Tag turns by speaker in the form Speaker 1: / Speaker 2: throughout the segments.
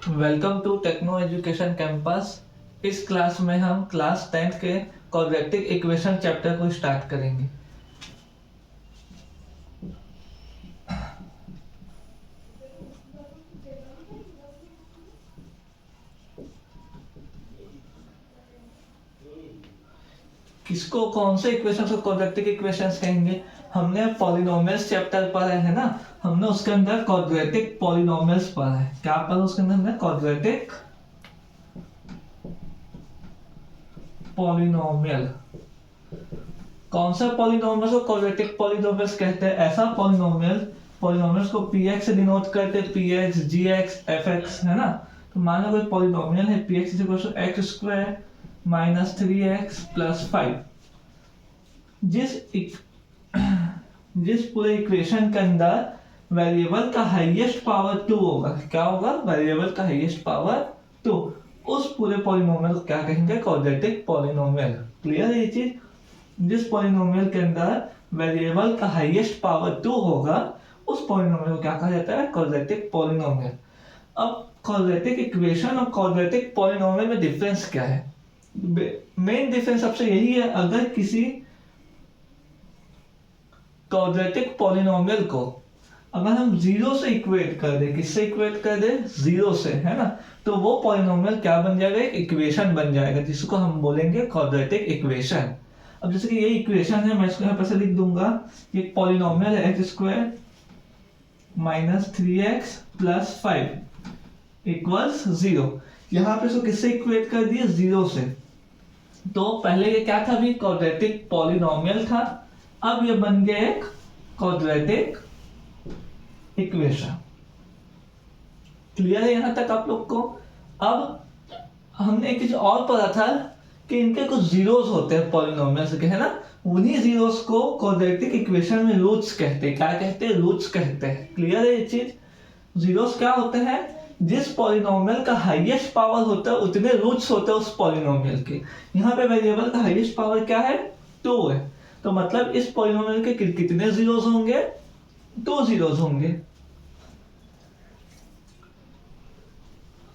Speaker 1: Welcome to Techno Education Campus. इस class में हम क्लास 10th के क्वाड्रेटिक इक्वेशन चैप्टर को स्टार्ट करेंगे। किसको कौन से इक्वेशन को क्वाड्रेटिक इक्वेशंस कहेंगे? हमने पॉलिनोमियल्स चैप्टर पढ़ा है ना, हमने उसके अंदर क्वाड्रेटिक पॉलिनोमियल्स पढ़ा है। क्या पढ़ा उसके अंदर? हमने क्वाड्रेटिक पॉलिनोमियल। कौन सा पॉलिनोमियल को क्वाड्रेटिक पॉलिनोमियल्स कहते हैं? ऐसा पॉलिनोमियल्स को px से डिनोट करते हैं, px, gx, fx, है ना। तो मान लो कोई पॉलिनोमियल है px = x square minus 3x plus 5। जिस पूरे इक्वेशन के अंदर वेरिएबल का हाईएस्ट पावर 2 होगा, क्या होगा? वेरिएबल का हाईएस्ट पावर 2, उस पूरे पॉलिनोमियल को क्या कहेंगे? Quadratic polynomial. क्लियर है ये चीज? जिस पॉलिनोमियल के अंदर वेरिएबल का हाईएस्ट पावर 2 होगा, उस पॉलिनोमियल को क्या कहा जाता है? Quadratic polynomial. अब क्वाड्रेटिक इक्वेशन और क्वाड्रेटिक पॉलिनोमियल में डिफरेंस क्या है? मेन डिफरेंस सबसे यही है, अगर किसी क्वाड्रेटिक पॉलिनोमियल को अगर हम जीरो से इक्वेट कर दे, किससे इक्वेट कर दे? जीरो से, है ना। तो वो पॉलिनोमियल क्या बन जाएगा? एक इक्वेशन बन जाएगा, जिसको हम बोलेंगे क्वाड्रेटिक इक्वेशन। अब जैसे कि ये इक्वेशन है, मैं इसको यहाँ पर से लिख दूंगा, एक पॉलिनोमियल है x square minus 3x plus 5 equals 0। यहाँ पे इसको किससे इक्वेट कर दिए? जीरो से। तो पहले ये क्या था? भी क्वाड्रेटिक पॉलिनोमियल था, अब ये बन गया एक क्वाड्रेटिक इक्वेशन। क्लियर है यहां तक आप लोग को? अब हमने एक चीज और पढ़ा था कि इनके कुछ जीरोस होते हैं पॉलिनोमियल्स के, है ना। उन्हीं जीरोस को क्वाड्रेटिक इक्वेशन में रूट्स कहते हैं। क्या कहते हैं? रूट्स कहते हैं। क्लियर है ये चीज? जीरोस क्या होते हैं? जिस पॉलिनोमियल का हाईएस्ट पावर होता है उतने रूट्स होते हैं उस पॉलिनोमियल के। यहाँ पे वेरिएबल का हाईएस्ट पावर क्या है? 2 है। तो मतलब इस पॉलिनोमियल के कितने जीरोस होंगे? 2 जीरोस होंगे।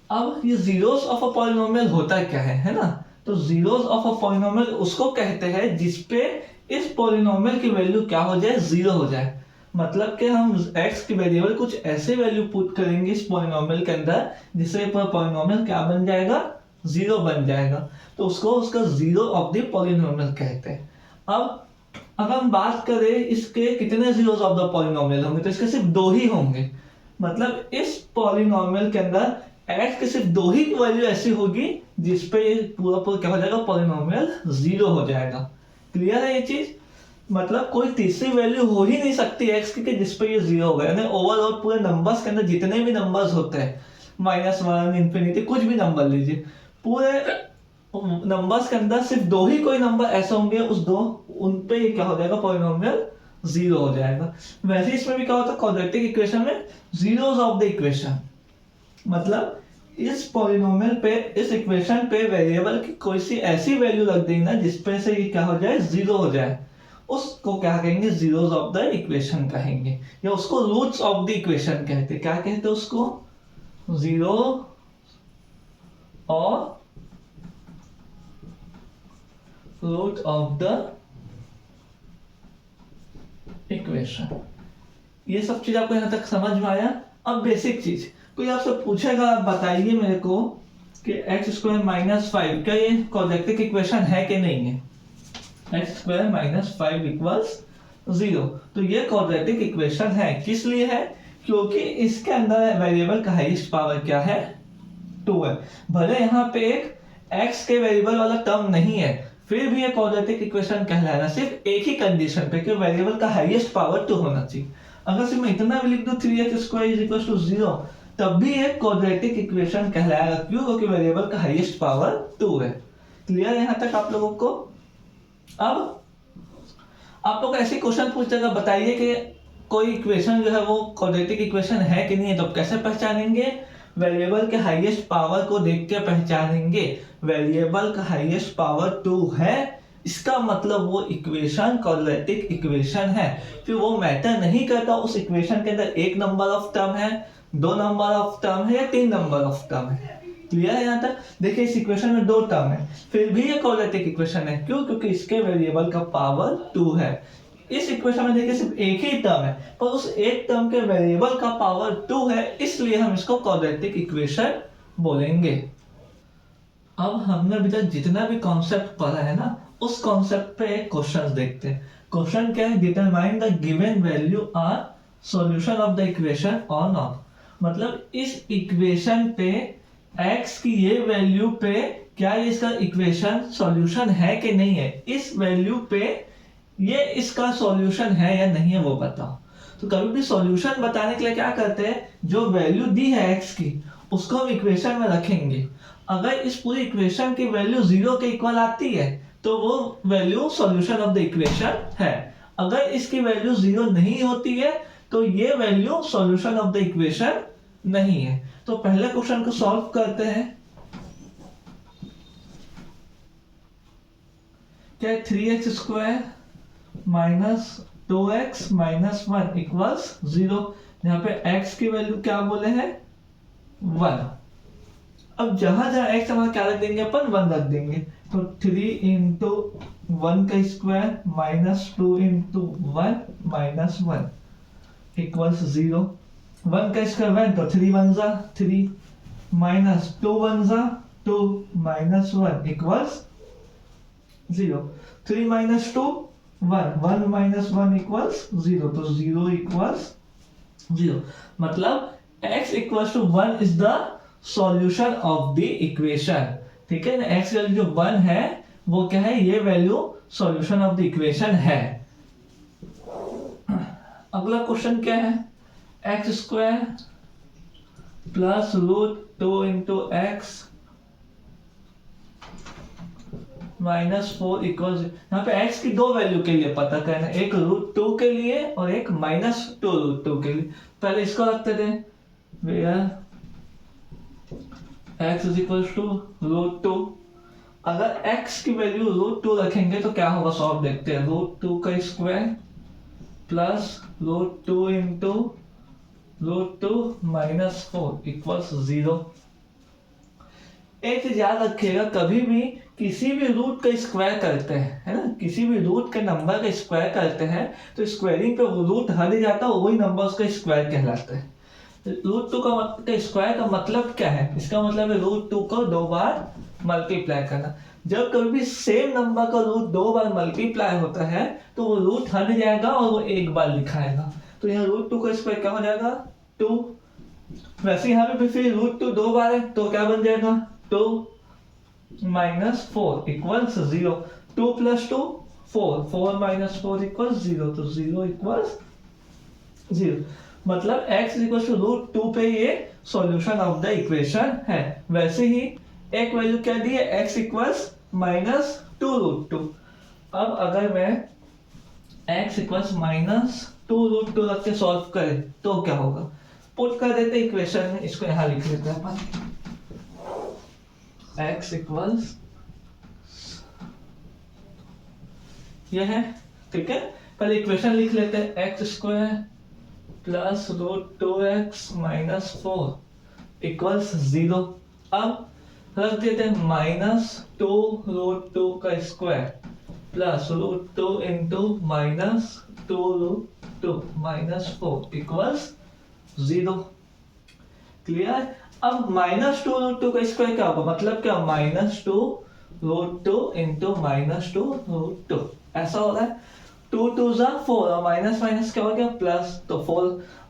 Speaker 1: अब ये जीरोस ऑफ अ पॉलिनोमियल होता क्या है ना। तो जीरोस ऑफ अ पॉलिनोमियल उसको कहते हैं जिसपे इस पॉलिनोमियल की वैल्यू क्या हो जाए? जीरो हो जाए। मतलब कि हम x की वेरिएबल कुछ ऐसे वैल्यू पुट करेंगे इस पॉलिनोमियल के अंदर जिससे पॉलिनोमियल क्या बन जाएगा? जीरो बन जाएगा। तो उसका जीरो ऑफ द पॉलिनोमियल कहते हैं। अब अगर हम बात करें इसके कितने जीरोस ऑफ द पॉलिनोमियल होंगे, तो इसके सिर्फ 2 ही होंगे। मतलब इस पॉलिनोमियल के अंदर x के सिर्फ 2 ही वैल्यू ऐसी होगी जिसपे पूरा क्या हो जाएगा? पॉलिनोमियल जीरो हो जाएगा। क्लियर है ये चीज? मतलब कोई तीसरी वैल्यू हो ही नहीं सकती x की जिसपे ये जीरो होगा। यानी ओवरऑल पूरे नंबर्स के अंदर जितने भी नंबर्स होते हैं, -1, इंफिनिटी, कुछ भी नंबर लीजिए, पूरे नंबर्स के अंदर सिर्फ 2 ही कोई नंबर ऐसे होंगे, उन पे क्या हो जाएगा? पॉलिनोमियल जीरो हो जाएगा। वैसे इसमें भी क्या होता है? क्वाड्रेटिक इक्वेशन में जीरोस ऑफ द इक्वेशन, मतलब इस पॉलिनोमियल पे, इस इक्वेशन पे वेरिएबल की कोई सी ऐसी वैल्यू रख देना जिसपे से ये क्या हो जाए? जीरो हो जाए, उसको क्या कहेंगे? जीरोस ऑफ द इक्वेशन कहेंगे, या उसको रूट्स ऑफ द इक्वेशन कहते हैं। क्या कहते हैं उसको? जीरो और रूट ऑफ द इक्वेशन। ये सब चीज आपको यहां तक समझ में आया? अब बेसिक चीज, कोई आपसे पूछेगा, बताइए मेरे को कि x स्क्वायर माइनस 5 क्या ये क्वाड्रेटिक इक्वेशन है कि नहीं है? x square minus 5 equals 0। तो ये क्वाड्रेटिक इक्वेशन है। किस लिए है? क्योंकि इसके अंदर वेरिएबल का हाईएस्ट पावर क्या है? 2 है। भले यहाँ पे एक x के वेरिएबल वाला टर्म नहीं है, फिर भी ये क्वाड्रेटिक इक्वेशन कहलाएगा सिर्फ एक ही कंडीशन पे कि वेरिएबल का हाईएस्ट पावर 2 होना चाहिए। अगर सिर्फ मैं इतना भी लिख दूं 3x स्क्वायर इक्वल टू 0, तब भी एक क्वाड्रेटिक इक्वेशन कहलाएगा। क्यों? क्योंकि वेरिएबल का हाईएस्ट पावर 2 है। क्लियर है यहां तक आप लोगों को? अब आप लोग ऐसे क्वेश्चन पूछेगा, बताइए कि कोई इक्वेशन जो है वो क्वाड्रेटिक इक्वेशन है कि नहीं है, तो कैसे पहचानेंगे? वेरिएबल के हाईएस्ट पावर को देख के पहचानेंगे। वेरिएबल का हाईएस्ट पावर 2 है, इसका मतलब वो इक्वेशन क्वाड्रेटिक इक्वेशन है। फिर वो मैटर नहीं करता उस इक्वेशन के अंदर एक नंबर ऑफ टर्म है, 2 नंबर ऑफ टर्म है या 3 नंबर ऑफ टर्म है। क्लियर है यहाँ तक? देखिए इस इक्वेशन में 2 टर्म है, फिर भी ये क्वाड्रेटिक इक्वेशन है। क्यों? क्योंकि इसके वेरिएबल का पावर 2 है। इस इक्वेशन में देखिए सिर्फ एक ही टर्म है, पर उस एक टर्म के वेरिएबल का पावर 2 है, इसलिए हम इसको क्वाड्रेटिक इक्वेशन बोलेंगे। अब हमने अभी तक जितना भी कॉन्सेप्ट पढ़ा है ना, उस कॉन्सेप्ट पे एक क्वेश्चन देखते हैं। क्वेश्चन क्या है? Determine the given value are solution of the equation और नॉट। मतलब इस इक्वेशन पे x की ये वैल्यू पे क्या ये इसका इक्वेशन सॉल्यूशन है कि नहीं है, इस वैल्यू पे ये इसका सॉल्यूशन है या नहीं है वो बताओ। तो कभी भी सॉल्यूशन बताने के लिए क्या करते हैं, जो वैल्यू दी है x की उसको हम इक्वेशन में रखेंगे। अगर इस पूरी इक्वेशन की वैल्यू 0 के इक्वल आती है तो वो value solution of the equation है। अगर इसकी वैल्यू 0 नहीं होती है तो ये value solution of the equation नहीं है। तो पहले क्वेश्चन को सॉल्व करते हैं। क्या है? 3x square minus 2x minus 1 equals 0। यहाँ पे x की वैल्यू क्या बोले हैं? 1। अब जहां जहां x हमारा क्या रख देंगे अपन? 1 रख देंगे। तो 3 इंटू 1 का square minus 2 into 1 minus 1 equals 0। 1 का स्क्वायर 1 तो 3 1 जा 3 माइनस 2 1 जा 2 minus 1 equals 0। 3 minus 2 1 1 minus 1 equals 0। तो 0 इक्वल्स 0। मतलब x equals to 1 is the solution of the equation. ठीक है ना? x वैल्यू जो 1 है वो क्या है? ये value solution of the equation है। अगला क्वेश्चन क्या है? X square plus root 2 into x minus 4 equal. यहाँ पे x की 2 वैल्यू के लिए पता करना, एक रूट 2 के लिए और एक माइनस 2 रूट 2 के लिए। पहले इसको रखते थे, where x is equal to root 2। अगर x की वैल्यू रूट 2 रखेंगे तो क्या होगा? सॉल्व देखते हैं। रूट 2 का square plus root 2 into root 2 minus 4 equals 0। एक चीज याद रखिएगा, कभी भी किसी भी रूट का स्क्वायर करते हैं, है ना, किसी भी रूट के नंबर का स्क्वायर करते हैं तो स्क्वायरिंग पे वो रूट हट जाता है, वही नंबर उसका स्क्वायर कहलाता है। रूट 2 का स्क्वायर का मतलब क्या है? इसका मतलब है रूट 2 को 2 बार मल्टीप्लाई करना। जब कभी भी सेम नंबर का रूट 2 बार मल्टीप्लाई होता है तो वो रूट हट जाएगा और वो एक बार लिखाएगा। तो यहाँ रूट 2 का स्क्वायर क्या हो जाएगा? 2। वैसे यहाँ पे फिर रूट 2 2 बार है तो क्या बन जाएगा? 2 minus 4 equals 0। 2 plus 2 4, 4 minus 4 equals 0। तो 0 इक्वल्स 0। मतलब x इक्वल टू रूट 2 पे ये सॉल्यूशन ऑफ द इक्वेशन है। वैसे ही एक वैल्यू क्या दी है? x equals minus 2 root 2। अब अगर मैं x इक्वल्स माइनस 2 रूट 2 रख के सॉल्व करें तो क्या होगा? पुट कर देते इक्वेशन में, इसको यहां लिख लेते हैं अपन। x इक्वल्स ये है, ठीक है। पहले इक्वेशन लिख लेते हैं। X square plus root 2x minus 4 equals 0। अब रख देते हैं माइनस 2 रूट 2 का square plus root 2 into minus 2 root 2 minus 4 equals 0। Clear? अब माइनस 2 रूट 2 का स्क्वायर क्या होगा? मतलब क्या? Minus 2 root 2 into minus 2 root 2 ऐसा हो रहा है। 2 2 जा 4 और माइनस माइनस क्या हो गया? प्लस। तो 4।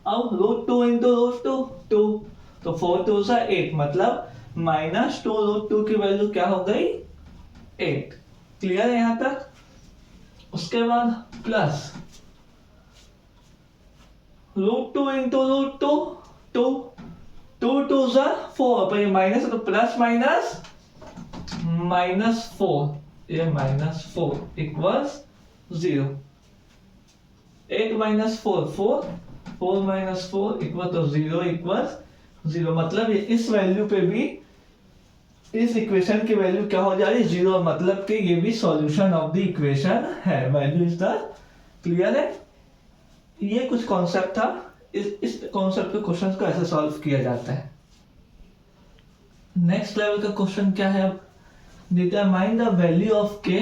Speaker 1: अब रूट 2 इंटू रूट 2 2, तो 4 2 जा 8। मतलब माइनस 2 रूट 2 की वैल्यू क्या हो गई? 8। क्लियर है यहां तक? उसके बाद प्लस रूट 2 इंटू रूट 2 2, 2 2 जा 4, पर ये माइनस है तो प्लस माइनस माइनस 4, ये minus 4 equals 0। 8 minus 4 4, 4 minus 4 equal तो 0 इक्वल्स 0। मतलब ये इस वैल्यू पे भी इस इक्वेशन की वैल्यू क्या हो जा रही है, 0, मतलब कि ये भी सॉल्यूशन ऑफ द इक्वेशन है, वैल्यू इज द, क्लियर है। ये कुछ कॉन्सेप्ट था, इस कॉन्सेप्ट के क्वेश्चंस को ऐसे सॉल्व किया जाता है। नेक्स्ट लेवल का क्वेश्चन क्या है, अब डिटरमाइन द वैल्यू ऑफ के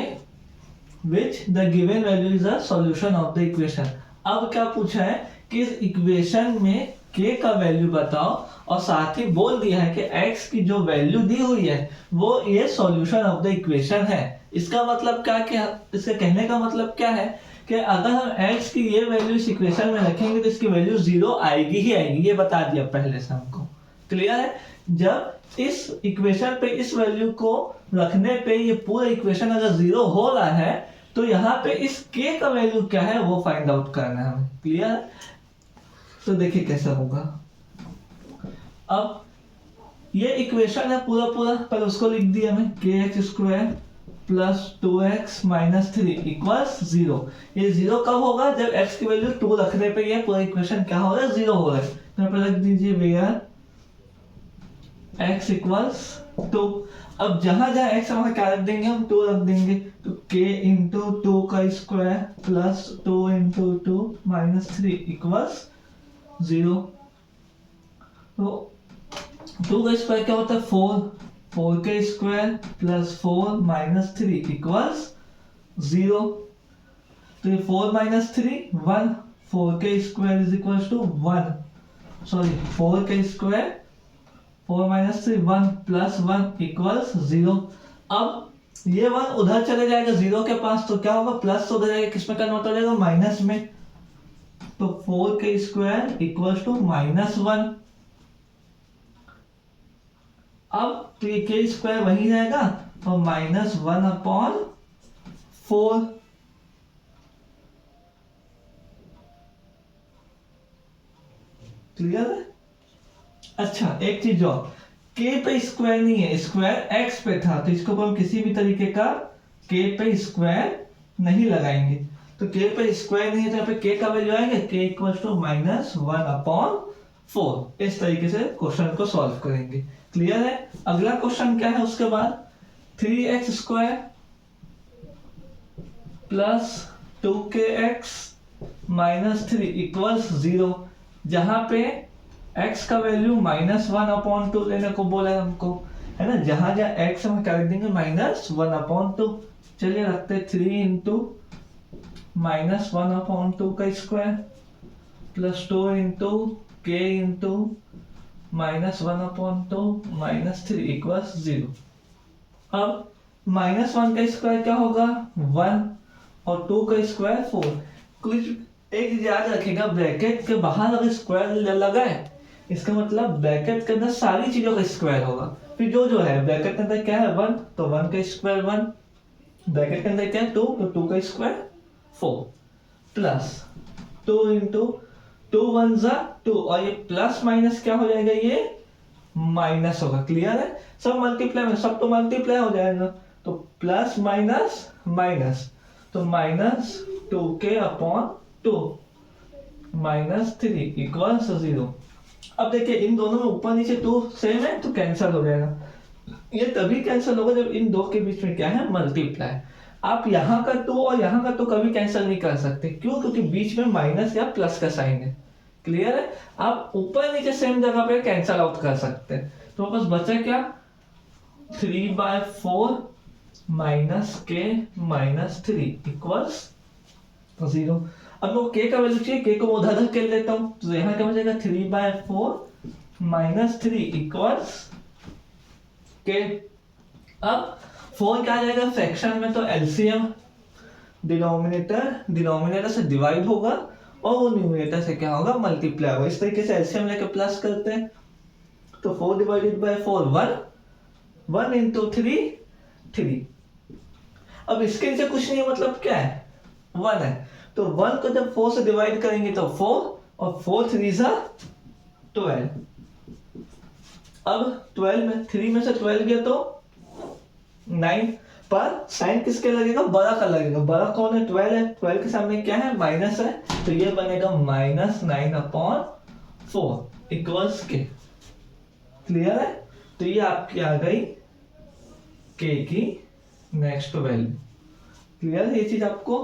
Speaker 1: which the given value is a solution of the equation. अब क्या पूछा है कि इस इक्वेशन में k का वैल्यू बताओ, और साथ ही बोल दिया है कि x की जो वैल्यू दी हुई है वो ये सॉल्यूशन ऑफ द इक्वेशन है। इसका मतलब क्या, इसके कहने का मतलब क्या है कि अगर हम x की ये वैल्यू इस इक्वेशन में रखेंगे तो इसकी वैल्यू 0 आएगी ही आएगी, ये बता दिया पहले से हमको, क्लियर है। जब इस इक्वेशन पे इस वैल्यू को रखने पे ये पूरा इक्वेशन अगर 0 हो रहा है तो यहाँ पे इस k का वैल्यू क्या है वो फाइंड आउट करना है हमें, क्लियर है। तो देखिए कैसा होगा। अब ये इक्वेशन है पूरा पर उसको लिख दिया मैं, kx² plus 2x minus 3 equals 0। ये 0 कब होगा, जब x की वैल्यू 2 रखने पे ये पूरा इक्वेशन क्या हो रहा है, 0 हो रहा है। यहाँ पे रख दीजिए वेयर x इक्वल्स 2। अब जहां जहां x हमारा क्या रख देंगे, हम 2 रख देंगे, तो k इंटू 2 का square plus 2 into 2 minus 3 equals 0। तो 2 का स्क्वायर क्या होता है 4 का स्क्वायर प्लस 4 माइनस 3 इक्वल्स 0। तो ये 4 माइनस 3 1, 4 का square is equals to 1, sorry 4 का स्क्वायर 4 माइनस 3 1 प्लस 1 इक्वल्स 0। अब ये 1 उधर चले जाएगा 0 के पास, तो क्या होगा प्लस उधर जाएगा, किसमें कन्वर्ट हो जाएगा, माइनस में। तो 4 का स्क्वायर इक्वल्स टू माइनस 1। अब तो ये के स्क्वायर वही रहेगा और माइनस 1/4, क्लियर है। अच्छा एक चीज और, k पे स्क्वायर नहीं है, स्क्वायर x पे था, तो इसको हम किसी भी तरीके का k पे स्क्वायर नहीं लगाएंगे। तो k पे स्क्वायर नहीं है तो यहाँ पे k का वैल्यू आएगा, k इक्वल्स टू माइनस 1/4। इस तरीके से क्वेश्चन को सॉल्व करेंगे, क्लियर है। अगला क्वेश्चन क्या है उसके बाद, 3x² plus 2kx minus 3 equals 0, जहां पे x का वैल्यू -1/2 लेने को बोला है हमको, है ना। जहां जहां x हम कर देंगे -1/2। चलिए रखते 3 इंटू -1/2 का square plus 2 into k into -1/2 minus 3 equals 0। अब -1 का स्क्वायर क्या होगा 1 और 2 का स्क्वायर 4। कुछ एक याद रखिएगा, ब्रैकेट के बाहर अगर स्क्वायर लगा है इसका मतलब ब्रैकेट के अंदर सारी चीजों का स्क्वायर होगा। फिर जो है ब्रैकेट के अंदर क्या है 1, तो 1 का स्क्वायर 1, ब्रैकेट के अंदर क्या है 2, तो 2 का स्क्वायर 4 प्लस 2 इंटू 2 1 जा 2, और ये प्लस माइनस क्या हो जाएगा, ये माइनस होगा, क्लियर है। सब मल्टीप्लाई में सब तो मल्टीप्लाई हो जाएगा, तो प्लस माइनस माइनस, तो -2k/2 माइनस 3 इक्वल्स 0। अब देखिए इन दोनों में ऊपर नीचे 2 सेम है तो कैंसिल हो जाएगा। ये तभी कैंसिल होगा जब इन दो के बीच में क्या है मल्टीप्लाई। आप यहाँ का 2 और यहाँ का 2 कभी कैंसिल नहीं कर सकते, क्यों, क्योंकि बीच में माइनस या प्लस का साइन है, क्लियर है। आप ऊपर नीचे सेम जगह पे कैंसिल आउट कर सकते हैं। तो बस बचा क्या 3/4 माइनस k माइनस 3 इक्वल्स 0। अब वो k का वैल्यू चाहिए, k को उधर धकेल कर लेता हूं, तो यहाँ क्या बचेगा 3/4 माइनस 3 इक्वल्स k। अब 4 क्या आ जाएगा फ्रैक्शन में, तो एलसीएम डिनोमिनेटर से डिवाइड होगा और वो न्यूमरेटर से क्या होगा मल्टीप्लाई होगा। इस तरीके से एलसीएम लेके प्लस करते हैं, तो 4 डिवाइडेड बाय 4 1 इंटू 3। अब इसके नीचे कुछ नहीं है, मतलब क्या है 1 है, तो 1 को जब 4 से डिवाइड करेंगे तो 4 और 4 3 जा 12। अब 12 में 3 में से 12 गया तो 9, पर साइन किसके लगेगा बड़ा का लगेगा। बड़ा कौन है 12 है, 12 के सामने क्या है माइनस है, तो ये बनेगा -9/4 इक्वल्स के, क्लियर है। तो ये आपकी आ गई के की नेक्स्ट वैल्यू। क्लियर है ये चीज आपको?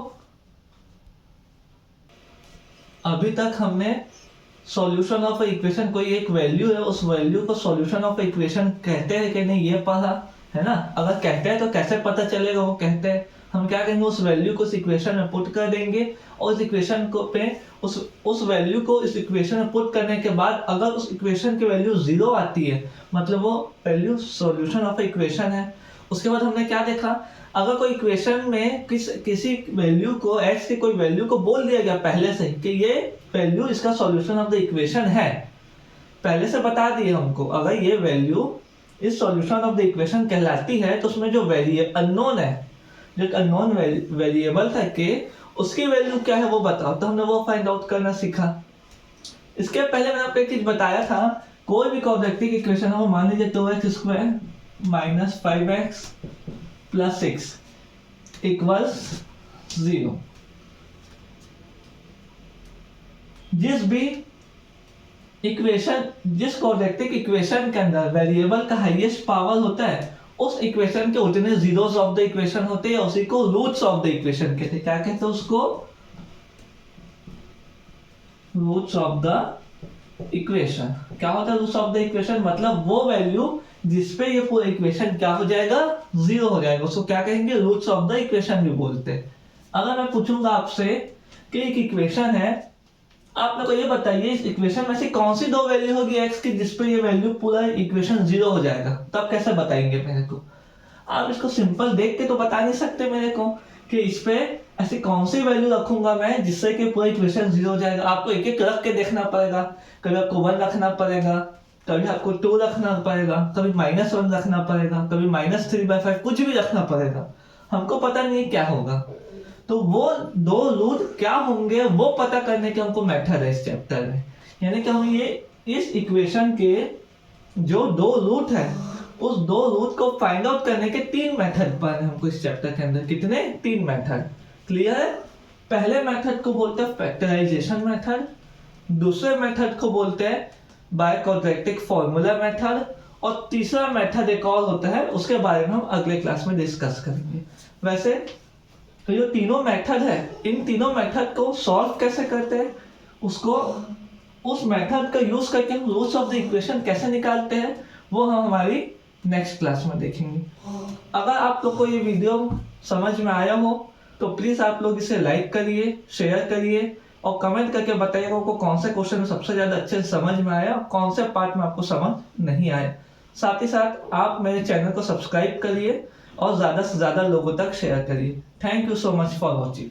Speaker 1: अभी तक हमने सॉल्यूशन ऑफ इक्वेशन, कोई एक वैल्यू है उस वैल्यू को सॉल्यूशन ऑफ इक्वेशन कहते हैं कि नहीं ये पढ़ा है ना। अगर कहते हैं तो कैसे पता चलेगा वो कहते हैं? हम क्या करेंगे, उस वैल्यू को इस इक्वेशन में पुट कर देंगे और इस इक्वेशन को पे उस वैल्यू को इस इक्वेशन में पुट करने के बाद अगर उस इक्वेशन की वैल्यू 0 आती है मतलब वो वैल्यू सॉल्यूशन ऑफ इक्वेशन है। उसके बाद हमने क्या देखा, अगर कोई इक्वेशन में किसी वैल्यू को x की कोई वैल्यू को बोल दिया गया पहले से कि ये वैल्यू इसका सॉल्यूशन ऑफ द इक्वेशन है, पहले से बता दिए हमको, अगर ये वैल्यू इस सॉल्यूशन ऑफ द इक्वेशन कहलाती है तो उसमें जो अननोन है, जो एक अननोन वेरिएबल था के, उसकी वैल्यू क्या है वो बताओ। तो हमने वो फाइंड आउट करना सीखा। इसके पहले मैंने आपको एक चीज बताया था, कोई भी क्वाड्रेटिक इक्वेशन हो, मान लीजिए 2x² minus 5x plus 6 equals 0। जिस भी इक्वेशन, जिस क्वाड्रेटिक इक्वेशन के अंदर वेरिएबल का हाईएस्ट पावर होता है उस इक्वेशन के उतने जीरोस ऑफ द इक्वेशन होते हैं, उसी को रूट्स ऑफ द इक्वेशन कहते हैं। क्या कहते हैं उसको? Roots of the equation. क्या होता है रूट्स ऑफ द इक्वेशन? मतलब वो वैल्यू जिसपे ये पूरा इक्वेशन क्या हो जाएगा, 0 हो जाएगा, उसको क्या कहेंगे, रूट्स ऑफ द इक्वेशन भी बोलते हैं। अगर मैं पूछूंगा आपसे कि एक इक्वेशन है, आप मेरे को ये बताइए इस इक्वेशन में से कौन सी 2 वैल्यू होगी x की जिसपे ये वैल्यू पूरा इक्वेशन 0 हो जाएगा, तो आप कैसे बताएंगे मेरे को? आप इसको सिंपल देख के तो बता नहीं सकते मेरे को कि इस पे ऐसी कौन सी वैल्यू रखूंगा मैं जिससे कि पूरा इक्वेशन 0 हो जाएगा। आपको एक एक रख के देखना पड़ेगा, कभी आपको 1 रखना पड़ेगा, कभी आपको 2 रखना पड़ेगा, कभी -1 रखना पड़ेगा, कभी -3/5, कुछ भी रखना पड़ेगा। हमको पता नहीं क्या होगा, तो वो 2 रूट क्या होंगे वो पता करने के हमको मेथड है इस चैप्टर में। यानी कि हम ये इस इक्वेशन के जो 2 रूट है उस 2 रूट को फाइंड आउट करने के 3 मेथड पर हमको इस चैप्टर के अंदर। कितने? 3 मेथड। क्लियर है? पहले मेथड को बोलते हैं फैक्टराइजेशन मेथड, दूसरे मेथड को बोलते हैं बाय क्वाड्रेटिक फॉर्मूला मेथड, और तीसरा मेथड एक और होता है, उसके बारे में हम अगले क्लास में डिस्कस करेंगे। वैसे तो जो तीनों मेथड है, इन तीनों मेथड को सॉल्व कैसे करते हैं, उसको उस मेथड का यूज करके हम रूट्स ऑफ द इक्वेशन कैसे निकालते हैं, वो हम हमारी नेक्स्ट क्लास में देखेंगे। अगर आप लोग को ये वीडियो समझ में आया हो तो प्लीज आप लोग इसे लाइक करिए, शेयर करिए और कमेंट करके बताइएगा आपको कौन से क्वेश्चन सबसे ज्यादा अच्छे से समझ में आया, कौन से पार्ट में आपको समझ नहीं आया। साथ ही साथ आप मेरे चैनल को सब्सक्राइब करिए और ज्यादा से ज्यादा लोगों तक शेयर करिए। Thank you so much for watching.